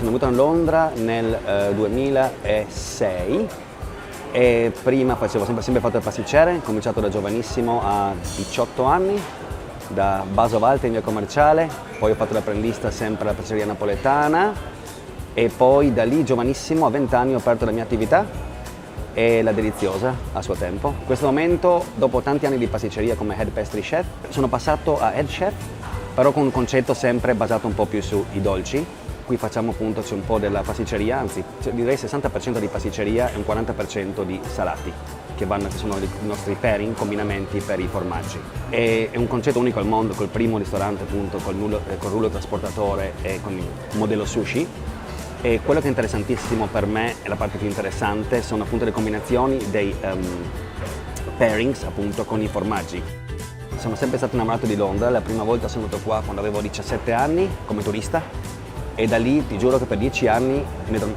sono venuto a Londra nel 2006 e prima facevo sempre fatto il pasticcere, ho cominciato da giovanissimo a 18 anni, da Basovalt in via commerciale, poi ho fatto l'apprendista sempre alla pasticceria napoletana e poi da lì giovanissimo a 20 anni ho aperto la mia attività e la Deliziosa a suo tempo. In questo momento, dopo tanti anni di pasticceria come head pastry chef, sono passato a head chef, però con un concetto sempre basato un po' più sui dolci. Qui facciamo appunto, c'è un po' della pasticceria, anzi direi 60% di pasticceria e un 40% di salati, che sono i nostri pairing, combinamenti per i formaggi. È un concetto unico al mondo, col primo ristorante appunto, col rullo trasportatore e con il modello sushi. E quello che è interessantissimo per me, e la parte più interessante, sono appunto le combinazioni dei pairings appunto con i formaggi. Sono sempre stato innamorato di Londra, la prima volta sono venuto qua quando avevo 17 anni come turista e da lì ti giuro che per 10 anni quando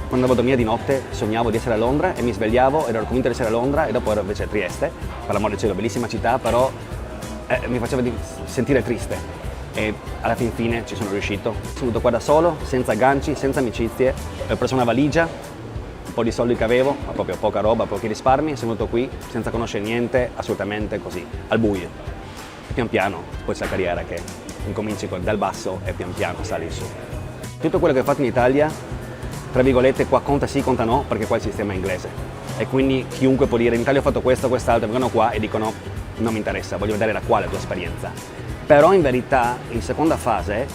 andavo a dormire di notte sognavo di essere a Londra e mi svegliavo ed ero convinto di essere a Londra e dopo ero invece a Trieste, per l'amore del cielo, bellissima città, però mi faceva sentire triste e alla fine ci sono riuscito. Sono venuto qua da solo, senza agganci, senza amicizie, ho preso una valigia, un po' di soldi che avevo, ma proprio poca roba, pochi risparmi, sono venuto qui senza conoscere niente, assolutamente così, al buio. E pian piano, poi c'è la carriera che incominci dal basso e pian piano sali su. Tutto quello che ho fatto in Italia, tra virgolette, qua conta sì, conta no, perché qua il sistema è inglese. E quindi chiunque può dire in Italia ho fatto questo, quest'altro, vengono qua e dicono non mi interessa, voglio vedere qual è la tua esperienza. Però in verità, in seconda fase,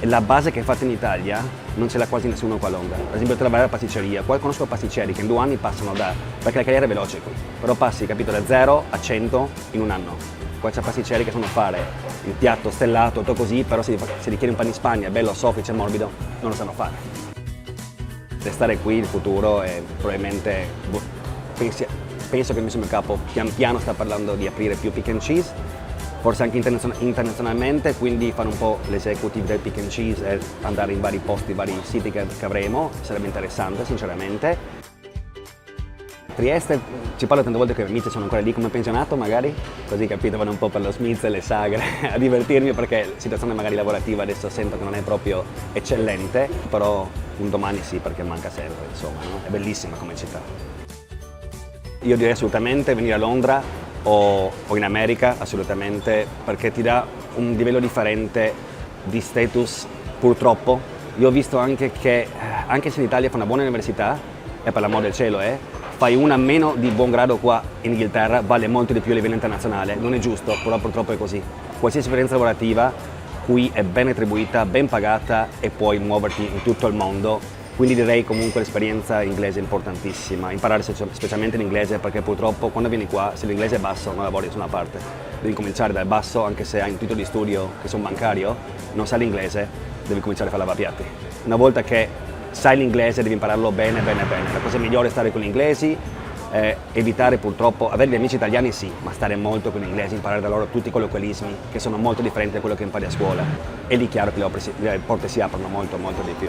la base che hai fatto in Italia non ce l'ha quasi nessuno qua a Londra. Per esempio lavorare a pasticceria, qua conosco pasticceri che in 2 anni passano perché la carriera è veloce qui, però passi, capito, da 0 a 100 in un anno. Qua c'è pasticceri che sanno fare il piatto stellato, tutto così, però se richiede un pane in Spagna, bello, soffice, morbido, non lo sanno fare. Restare qui il futuro è probabilmente, penso che il mio capo pian piano sta parlando di aprire più pick and cheese, forse anche internazionalmente, quindi fare un po' l'executive del pick and cheese e andare in vari posti, vari siti che avremo, sarebbe interessante sinceramente. Trieste, ci parlo tante volte che i miei amici sono ancora lì come pensionato magari, così capito, vanno un po' per lo Smith e le sagre a divertirmi perché la situazione magari lavorativa adesso sento che non è proprio eccellente, però un domani sì perché manca sempre, insomma, no? È bellissima come città. Io direi assolutamente venire a Londra o in America, assolutamente, perché ti dà un livello differente di status purtroppo. Io ho visto anche che, anche se in Italia fa una buona università, e per l'amor del cielo fai una meno di buon grado qua in Inghilterra, vale molto di più a livello internazionale, non è giusto, però purtroppo è così. Qualsiasi esperienza lavorativa qui è ben retribuita, ben pagata e puoi muoverti in tutto il mondo. Quindi direi comunque l'esperienza inglese è importantissima, imparare specialmente l'inglese perché purtroppo quando vieni qua se l'inglese è basso non lavori da nessuna parte. Devi cominciare dal basso anche se hai un titolo di studio che sei un bancario, non sai l'inglese, devi cominciare a fare lavapiatti. Una volta che sai l'inglese devi impararlo bene bene bene. La cosa migliore è stare con gli inglesi, evitare purtroppo, avere gli amici italiani sì, ma stare molto con gli inglesi, imparare da loro tutti i colloquialismi che sono molto differenti da quello che impari a scuola. E lì chiaro che le porte si aprono molto molto di più.